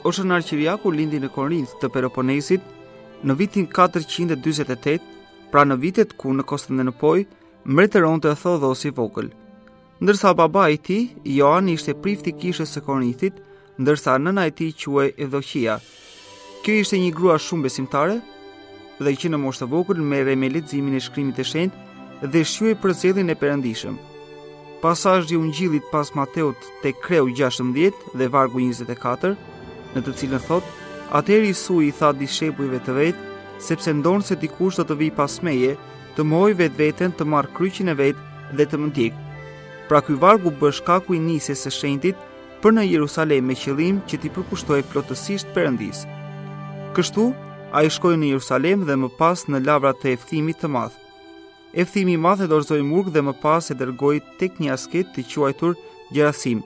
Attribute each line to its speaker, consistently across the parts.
Speaker 1: Oshanar Qiriaku lindi në Korinth të Peloponesit në vitin 448, pra në vitet ku në Konstantinopol mbretëronte Theodosi i Vogël. Ndërsa baba i tij, Joani, ishte prifti i kishës së Korinthit, ndërsa nëna e tij quhej Evdokia. Kjo ishte një grua shumë besimtare dhe që në moshë të vogël merrej me leximin e shkrimit të shenjtë dhe shjuej për zgjedhjen e Perëndishëm. Pasazhi i Ungjillit pas Mateut tek Kreu 16 dhe vargu 24, në të cilën thot: "Atëherë Isu i tha dishepujve të vet, sepse ndonë se dikush do të vijë pas meje, të mohojë vetveten, të marrë kryqin e vet dhe të më ndjek." Pra ky vargu bë shkaku i nisjes së shenjtit për në Jerusalem me qëllim që t'i përkushtojë plotësisht Perëndisë. Kështu ai shkoi në Jerusalem dhe më pas në lavrat të Efthimit të Madh. Efthimi i Madh e dorëzoi Murg dhe më pas e dërgoi tek një asket të quajtur Gjerasim.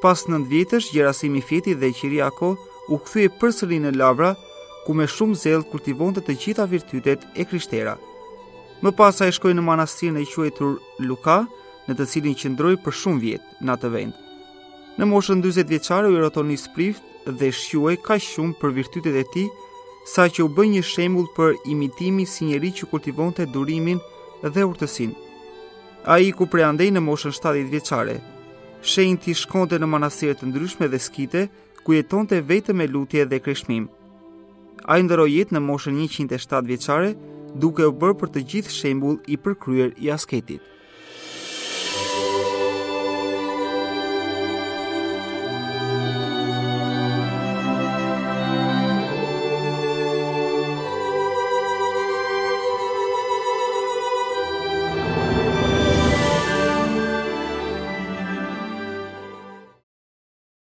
Speaker 1: Pas 9 vjetësh, Gjerasim i fjeti dhe Qiriako u kthye përsëri në lavra, ku me shumë zell kultivonte të gjitha virtytet e krishtera. Më pas ai shkoi në manastirin e quajtur Luka, në të cilin qëndroi për shumë vjet në atë vend. Në moshën 40 vjeçare u rotoni sprift dhe shjuej kaq shumë për virtytet e tij, sa që u bë një shembull për imitimi si njeri që kultivonte durimin dhe urtësinë. Ai ku prej andej në moshën 70 vjeçare. Shenjti shkonte në manastire të ndryshme dhe skite, ku jetonte vetëm me lutje dhe kreshmim. Ai ndroi jetë në moshën 107 vjeçare, duke u bërë për të gjithë shembull i përkryer i asketit.